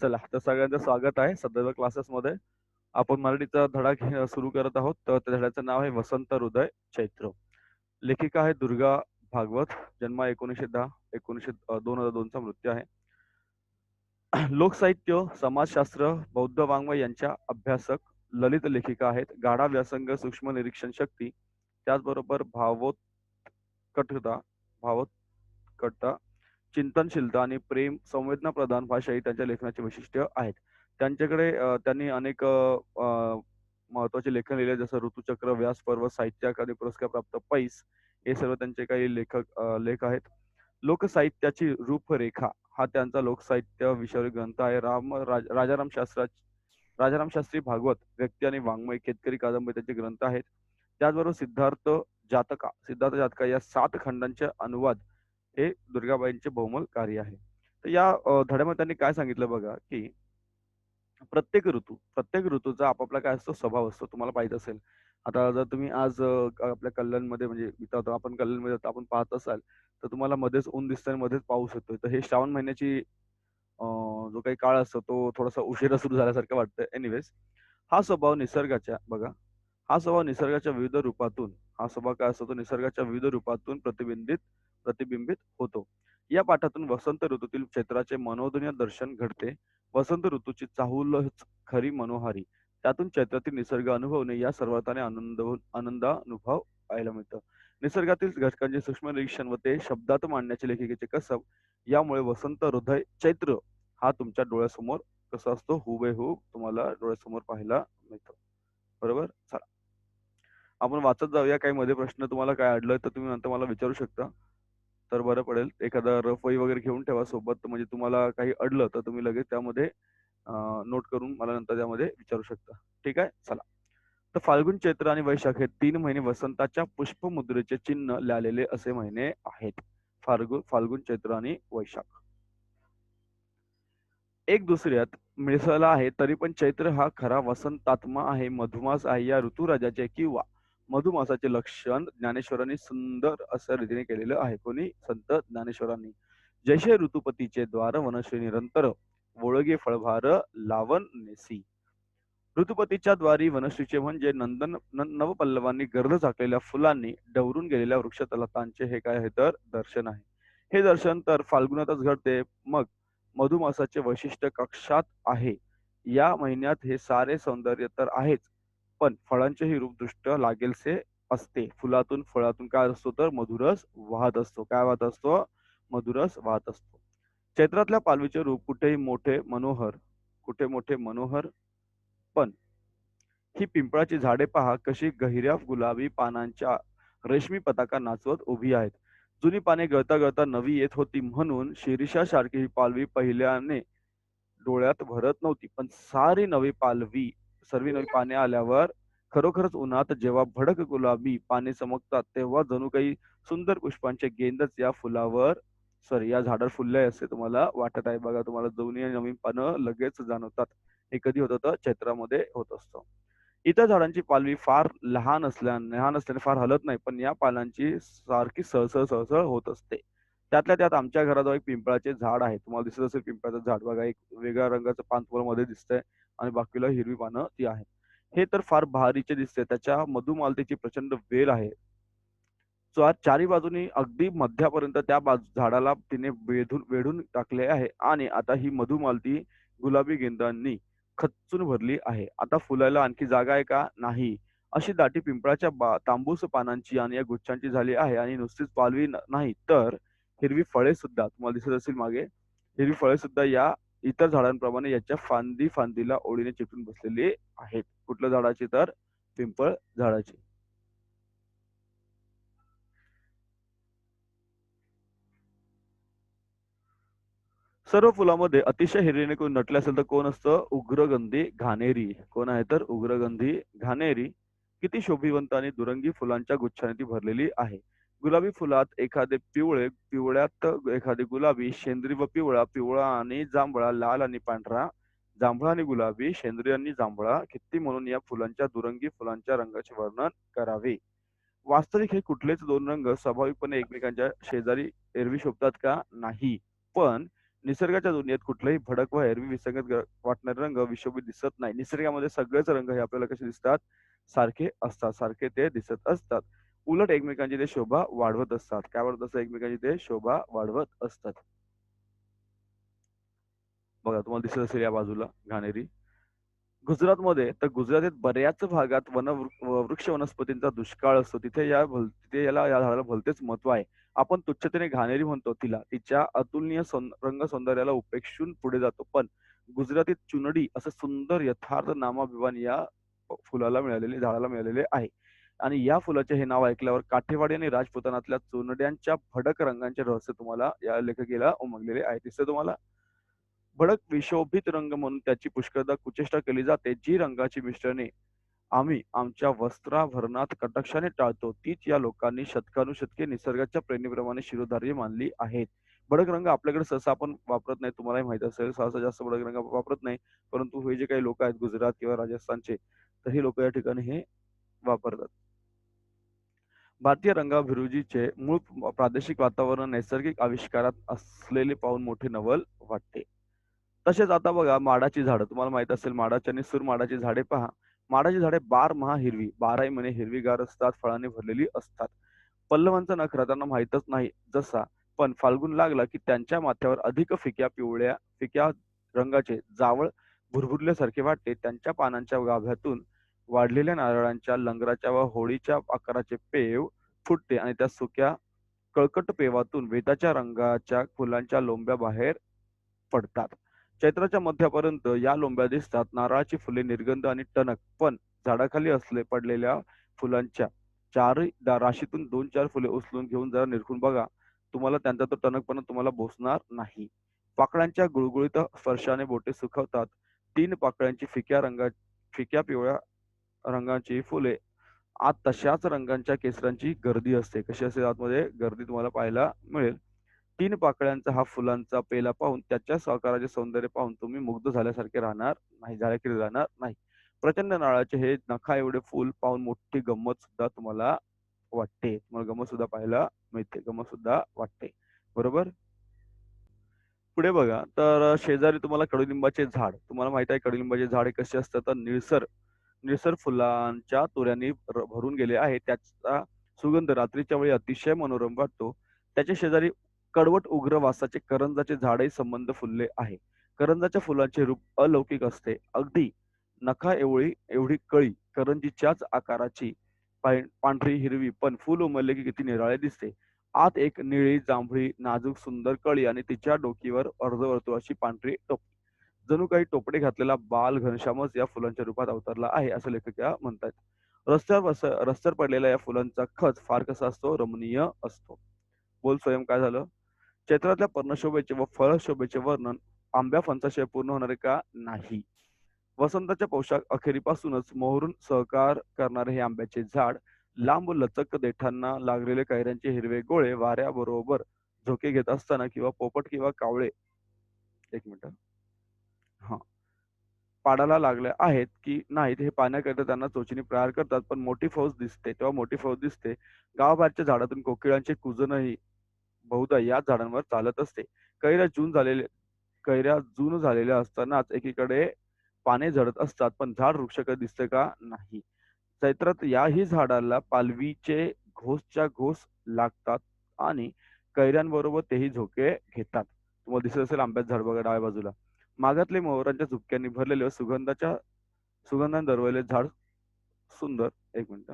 चला, तर सगळ्यांचं स्वागत आहे सदैव क्लासेसमध्ये. आपण मराठीचा धडा सुरू करत आहोत. तर त्या धड्याचं नाव आहे वसंत हृदय चैत्र. लेखिका आहे दुर्गा भागवत. जन्म 1910, 2002 चा मृत्यू आहे. लोकसाहित्य, समाजशास्त्र, बौद्ध वाङ्मय यांच्या अभ्यासक, ललित लेखिका आहेत. गाढा व्यासंग, सूक्ष्म निरीक्षण शक्ती, त्याचबरोबर भावोत्कटता, भावोत्कटता, चिंतनशीलता आणि प्रेम संवेदना प्रधान भाषा ही त्यांच्या लेखनाची वैशिष्ट्य आहेत. त्यांच्याकडे त्यांनी अनेक महत्वाचे लेखन लिहिले, जसं ऋतुचक्र, व्यासपर्व, साहित्य अकादमी पुरस्कार प्राप्त पैस, हे सर्व त्यांचे काही लेख आहेत. लोकसाहित्याची रूपरेखा हा त्यांचा लोकसाहित्य विषयक ग्रंथ आहे. राजाराम शास्त्री भागवत व्यक्ती आणि वाङ्मय, केतकरी कादंबरी त्यांचे ग्रंथ आहेत. त्याचबरोबर सिद्धार्थ जातका या 7 खंडांचे अनुवाद हे दुर्गाबाईंचे बहुमोल कार्य आहे. तर या धड्यामध्ये त्यांनी काय सांगितलं बघा, की प्रत्येक ऋतूचा आपापला काय असतो स्वभाव असतो. तुम्हाला माहीत असेल. आता जर तुम्ही आज आपल्या कल्याणमध्ये म्हणजे इथं आता आपण कल्याणमध्ये आता आपण पाहत असाल, तर तुम्हाला मध्येच ऊन दिसतंय आणि मध्येच पाऊस येतोय. तर हे श्रावण महिन्याची जो काही काळ असतो तो थोडासा उशिरा सुरू झाल्यासारखं वाटतं. एनिवेज हा स्वभाव निसर्गाच्या बघा, हा स्वभाव निसर्गाच्या विविध रूपातून हा स्वभाव काय असतो तो निसर्गाच्या विविध रूपातून प्रतिबिंबित होतो. या पाठातून वसंत ऋतूतील चैत्राचे मनोदनीय दर्शन घडते. वसंत ऋतूची चाहुलच खरी मनोहारी. त्यातून चैत्रातील निसर्ग अनुभवणे या सर्वार्थाने आनंदानुभव पाहायला मिळतं. निसर्गातील घटकांचे सूक्ष्म निरीक्षण व ते शब्दात मांडण्याचे लेखिकेचे कसब यामुळे वसंत हृदय चैत्र हा तुमच्या डोळ्यासमोर कसा असतो हुबेहूब तुम्हाला डोळ्यासमोर पाहायला मिळतो. बरोबर? चला. आपण वाचत जाऊया. काही मध्ये प्रश्न तुम्हाला काय अडलंय तर तुम्ही नंतर मला विचारू शकता. तर बरं पडेल. एखादा रफ वही वगैरे घेऊन ठेवा सोबत, म्हणजे तुम्हाला काही अडलं तर तुम्ही लगेच त्यामध्ये नोट करून मला नंतर त्यामध्ये विचारू शकता. ठीक आहे? चला. तर फाल्गुन, चैत्र आणि वैशाख हे 3 महिने वसंताच्या पुष्पमुद्रेचे चिन्ह लिहिलेले असे महिने आहेत. फाल्गुन, चैत्र आणि वैशाख. एक दुसऱ्यात मिसळला आहे, तरी पण चैत्र हा खरा वसंतात्मा आहे. मधुमास आहे. या ऋतुराजाचे किंवा मधुमासाचे लक्षण ज्ञानेश्वरांनी सुंदर अशा रीतीने केलेलं आहे. कोणी? संत ज्ञानेश्वरांनी. जैसे ऋतुपतीचे द्वार वनश्री निरंतर, वोळगे फळभार लावण नेसी. ऋतुपतीच्या द्वारी वनश्रीचे म्हणजे नवपल्लवांनी गर्द झाकलेल्या फुलांनी डवरून गेलेल्या वृक्षलतांचे हे काय आहे तर दर्शन आहे. हे दर्शन तर फाल्गुनातच घडते. मग मधुमासाचे वैशिष्ट्य कक्षात आहे. या महिन्यात हे सारे सौंदर्य तर आहेच, पण फळांचेही रूप दृष्ट लागेलसे असते. फुलातून फळातून काय असतो तर मधुरस वाहत असतो. काय वाहत असतो? मधुरस वाहत असतो. चैत्रातल्या पालवीचे रूप कुठे मोठे मनोहर, पण ही पिंपळाची झाडे पहा कशी गहिऱ्या गुलाबी पानांच्या रेशमी पताका नाचवत उभी आहेत. जुनी पाने गळता गळता नवी येत होती, म्हणून शिरीषासारखी ही पालवी पहिल्याने डोळ्यात भरत नव्हती. पण सर्व नवी पाने आल्यावर खरोखरच उन्हात जेव्हा भडक गुलाबी पाने चमकतात, तेव्हा जणू काही सुंदर पुष्पांचे गेंदच या झाडावर फुलले असे तुम्हाला वाटत आहे. बघा, तुम्हाला जुनी आणि नवीन पानं लगेच जाणवतात. हे कधी होतं तर चैत्रामध्ये होत असतं. इतर झाडांची पालवी फार लहान असल्याने फार हलत नाही, पण या पानांची सारखी सळसळ होत असते. त्यातल्या त्यात आमच्या घराजवळ एक पिंपळाचे झाड आहे. तुम्हाला दिसत असेल पिंपळाचं झाड बघा, एक वेगळ्या रंगाचं पान तुम्हाला मध्ये दिसतंय आणि बाकीला हिरवी पानं ती आहेत. हे तर फार भारीचे दिसते. त्याच्या मधुमालतीची प्रचंड वेल आहे. चारी बाजूनी अगदी मध्यापर्यंत त्या झाडाला तिने वेढून टाकले आहे आणि आता ही मधुमालती गुलाबी गेंदांनी खच्चून भरली आहे. आता फुलायला आणखी जागा आहे का? नाही. अशी दाटी पिंपळाच्या तांबूस पानांची आणि या गुच्छांची झाली आहे. आणि नुसतीच पालवी नाही, तर हिरवी फळे सुद्धा तुम्हाला दिसत असेल मागे. हिरवी फळे सुद्धा या इतर झाडांप्रमाणे याच्या फांदीला ओळीने चिकटून बसलेली आहेत. कुठल्या झाडाची? तर पिंपळ झाडाची. सर्व फुलामध्ये अतिशय हिरवीने कोण नटले असेल तर कोण असतं? उग्रगंधी घाणेरी. कोण आहे तर? उग्रगंधी घाणेरी. किती शोभिवंत आणि दुरंगी फुलांच्या गुच्छाने ती भरलेली आहे. गुलाबी फुलात एखादे पिवळ्यात एखादे गुलाबी, शेंद्री व पिवळा, पिवळा आणि जांभळा, लाल आणि पांढरा, जांभळा आणि गुलाबी, शेंद्री आणि जांभळा. किती म्हणून या फुलांच्या दुरंगी फुलांच्या रंगाचे वर्णन करावे. वास्तविक हे कुठलेच दोन रंग स्वाभाविकपणे एकमेकांच्या शेजारी एरवी शोभतात का? नाही. पण निसर्गाच्या दुनियेत कुठलाही भडक व एरवी विसंगत वाटणारे रंग विशोभित दिसत नाही. निसर्गामध्ये सगळेच रंग हे आपल्याला कसे दिसतात? सारखे असतात. सारखे ते दिसत असतात. उलट एकमेकांची ते शोभा वाढवत असतात. काय वाढवत असतात? एकमेकांची ते शोभा वाढवत असतात. बघा तुम्हाला दिसत असेल या बाजूला घाणेरी. गुजरातमध्ये तर गुजरातेत बऱ्याच भागात वृक्ष वनस्पतींचा दुष्काळ असतो. तिथे या झाडाला भलतेच महत्त्व आहे. आपण तुच्छतेने घाणेरी म्हणतो तिला. तिच्या अतुलनीय रंग सौंदर्याला उपेक्षून पुढे जातो. पण गुजरातीत चुनडी असं सुंदर यथार्थ नामाभिमान या झाडाला मिळालेले आहे. आणि या फुलाचे हे नाव ऐकल्यावर काठेवाडी आणि राजपुतानातल्या चुनड्यांच्या भडक रंगांचे रहस्य तुम्हाला या लेखकीला उमगलेले आहे. दिसतं तुम्हाला? भडक विशोभित रंग म्हणून त्याची पुष्कळदा कुचेष्टा केली जाते. जी रंगाची मिश्रणे आम्ही आमच्या वस्त्राभरणात कटाक्षाने टाळतो, तीच या लोकांनी शतकानुशतके निसर्गाच्या प्रेरणेप्रमाणे शिरोधार्य मानली आहेत. भडक रंग आपल्याकडे सहसा आपण वापरत नाही. तुम्हालाही माहित असेल, सहसा जास्त भडक रंग वापरत नाही. परंतु हे जे काही लोक आहेत गुजरात किंवा राजस्थानचे, तर हे लोक या ठिकाणी हे वापरतात. भारतीय रंगाभिरुचीचे मूळ प्रादेशिक वातावरण नैसर्गिक आविष्कारात असलेले पाहून मोठे नवल वाटते. तसेच आता बघा माडाची झाडं. तुम्हाला माहीत असेल माडाची आणि सुरमाडाची झाडे पहा. माडाची झाडे बारमाहा हिरवी, 12ही महिने हिरवीगार असतात, फळांनी भरलेली असतात. पल्लवांचा नखरा त्यांना माहीतच नाही जसा, पण फाल्गुन लागला की त्यांच्या माथ्यावर अधिक फिक्या रंगाचे जावळ भुरभुरल्यासारखे वाटते. त्यांच्या पानांच्या गाभ्यातून वाढलेल्या नारळांच्या लंगराच्या व होळीच्या आकाराचे पेव फुटते आणि त्या सुक्या कळकट पेवातून वेताच्या रंगाच्या फुलांच्या लोंब्या बाहेर पडतात. चैत्राच्या मध्यापर्यंत या लोंब्या दिसतात. नारळाची फुले निर्गंध आणि टणक, पण झाडाखाली पडलेल्या फुलांच्या राशीतून 2-4 फुले उचलून घेऊन जरा निरखून बघा. तुम्हाला त्यांचा तो टणकपणा तुम्हाला बोचणार नाही. पाकळ्यांच्या गुळगुळीत स्पर्शाने बोटे सुखवतात. 3 पाकळ्यांची फिक्या पिवळ्या रंगाची फुले आत तशाच रंगाच्या केसरांची गर्दी असते. कशी असते आतमध्ये गर्दी तुम्हाला पाहायला मिळेल. 3 पाकळ्यांचा हा फुलांचा पेला पाहून त्याच्याच आकाराचे सौंदर्य पाहून तुम्ही मुग्ध झाल्यासारखे राहणार नाही. प्रचंड नारळाचे हे नखा एवढे फूल पाहून मोठी गंमत सुद्धा तुम्हाला वाटते. तुम्हाला गंमत सुद्धा पाहायला मिळते. गंमत सुद्धा वाटते. बरोबर? पुढे बघा तर शेजारी तुम्हाला कडुलिंबाचे झाड. तुम्हाला माहित आहे कडुलिंबाचे झाड हे कसे असतात तर निळसर निळसर फुलांच्या तुऱ्यांनी भरून गेले आहे. त्याचा सुगंध रात्रीच्या वेळी अतिशय मनोरम वाटतो. त्याच्या शेजारी कडवट उग्र वासाचे करंजाचे झाडही संबंध फुलले आहे. करंजाच्या फुलांचे रूप अलौकिक असते. अगदी नखा एवढी कळी करंजीच्याच आकाराची पांढरी हिरवी पण फूल उमलले की किती निराळे दिसते. आत एक निळी जांभळी नाजूक सुंदर कळी आणि तिच्या डोकीवर अर्धवर्तुळाची पांढरी टोपी. जणू काही टोपडे घातलेला बाल घनश्यामच या फुलांच्या रूपात अवतरला आहे असं लेखक म्हणतात. रस्त्यावर पडलेल्या या फुलांचा खच फार कसा असतो रमणीय असतो. बोल स्वयं काय झालं? चैत्रातल्या पर्णशोभेचे व फळशोभेचे वर्णन आंब्या फणसाशिवाय पूर्ण होणारे का नाही. वसंताच्या पोशाख अखेरीपासूनच मोहरून सहकार करणारे हे आंब्याचे झाड लांब लचक देठांना लागलेले कैऱ्यांचे हिरवे गोळे वाऱ्याबरोबर झोके घेत असताना किंवा पोपट किंवा कावळे एक मिनिट हा पाडाला लागले आहेत की नाहीत हे पाहण्याकरिता त्यांना चोचीने प्रहार करतात. पण मोठी फौज दिसते. गावाबाहेरच्या झाडातून कोकिळांचे कुजनही बहुधा याच झाडांवर चालत असते. कैऱ्या जून झालेले कैऱ्या जून झालेल्या असतानाच एकीकडे पाने झडत असतात. पण झाड वृक्ष कधी दिसते का नाही. चैत्रात याही झाडाला पालवीचे घोसच्या घोस लागतात आणि कैऱ्यांबरोबर तेही झोके घेतात. तुम्हाला दिसत असेल आंब्याचं झाड बघा डाव्या बाजूला. मागातले मोहरांच्या झुपक्यांनी भरलेले व सुगंधाने दरवळलेले झाड सुंदर एक मिनिट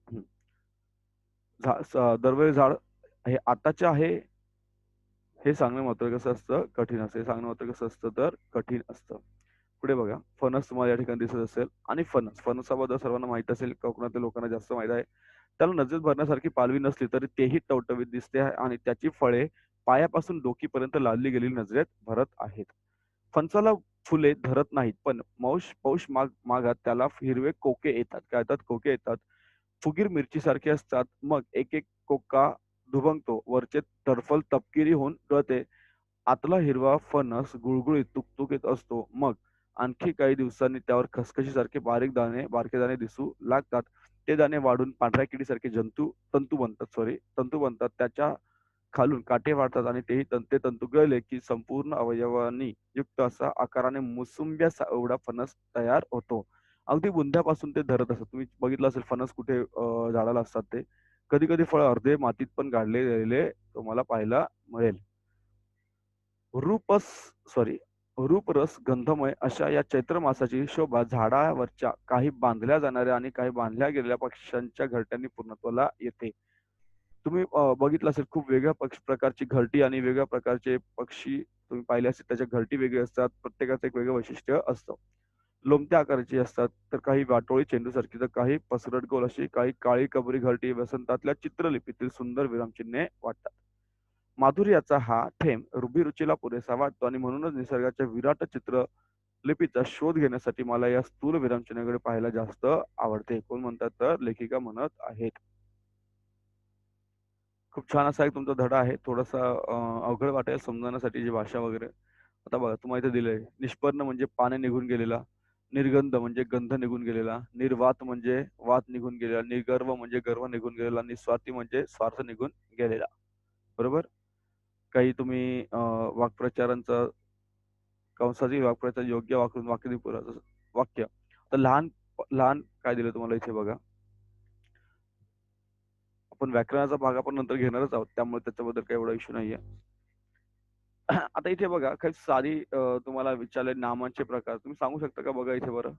हं. दरवेळी झाड हे आताचे आहे हे सांगणं मात्र कसं असतं कठीण असतं. हे सांगणं मात्र कसं असतं तर कठीण असतं. पुढे बघा फणस तुम्हाला या ठिकाणी दिसत असेल आणि फणसाबद्दल सर्वांना माहित असेल. कोकणातल्या लोकांना जास्त माहित आहे. त्याला नजर भरण्यासारखी पालवी नसली तरी तेही टवटवीत दिसते आहे आणि त्याची फळे पायापासून डोकीपर्यंत लादली गेलेली नजरेत भरत आहेत. फणसाला फुले धरत नाहीत पण पौष माघात त्याला हिरवे कोके येतात. काय येतात? कोके येतात. फुगीर मिरचीसारखे असतात. मग एक एक कोका दुभंगतो. वरचे टरफल तपकिरी होऊन गळते. आतला हिरवा फणस गुळगुळीत तुकतुकीत असतो. मग आणखी काही दिवसांनी त्यावर खसखशीसारखे बारके दाणे दिसू लागतात. ते दाणे वाढून पांढऱ्या किडीसारखे तंतू बनतात. त्याच्या खालून काटे वाढतात आणि तेही तंते तंतू गळले, की संपूर्ण अवयवांनी युक्त असा आकाराने मुसुंब्या एवढा फणस तयार होतो. अगदी बुंध्यापासून ते धरत असतात. तुम्ही बघितलं असेल फणस कुठे झाडाला असतात ते. कधी-कधी फळं अर्धे मातीत पण गाडले गेलेले तुम्हाला पाहायला मिळेल. रूपस सॉरी रूपरस गंधमय अशा या चैत्र मासाची शोभा झाडावरच्या काही बांधल्या जाणाऱ्या आणि काही बांधल्या गेलेल्या पक्ष्यांच्या घरट्यांनी पूर्णत्वाला येते. तुम्ही बघितलं असेल खूप वेगळ्या प्रकारची घरटी आणि वेगळ्या प्रकारचे पक्षी तुम्ही पाहिले असेल त्याच्या घरटी वेगळी असतात. प्रत्येकाचं एक वेगळं वैशिष्ट्य असतं. लोमत्या आकाराची असतात, तर काही वाटोळी चेंडूसारखी, तर काही पसरट गोल अशी, काही काळी कबरी घरटी वसंतातल्या चित्रलिपीतील सुंदर विरामचिन्हे वाटतात. माधुर्याचा हा थेंब रुचीला पुरेसा वाटतो आणि म्हणूनच निसर्गाच्या विराट चित्रलिपीचा शोध घेण्यासाठी मला या स्थूल विरामचिन्हाकडे पाहायला जास्त आवडते. कोण म्हणतात तर लेखिका म्हणत आहेत. खूप छान असा एक तुमचा धडा आहे. थोडासा अवघड वाटेल समजण्यासाठी जी भाषा वगैरे. आता बघा तुम्हाला इथे दिलंय. निष्पर्ण म्हणजे पाणी निघून गेलेला. निर्गंध म्हणजे गंध निघून गेलेला. निर्वात म्हणजे वात निघून गेलेला. निर्गर्व म्हणजे गर्व निघून गेलेला. निस्वार्थी म्हणजे स्वार्थ निघून गेलेला. बरोबर? काही तुम्ही वाक्प्रचारांचा कंसातील वाक्प्रचार योग्य वापरून वाक्य. तर लहान लहान काय दिलं तुम्हाला इथे बघा. आपण व्याकरणाचा भाग आपण नंतर घेणारच आहोत. त्यामुळे त्याच्याबद्दल काही एवढा इश्यू नाहीये. आता इथे बघा काही साधी तुम्हाला विचारले नामांचे प्रकार. तुम्ही सांगू शकता का बघा इथे बरं?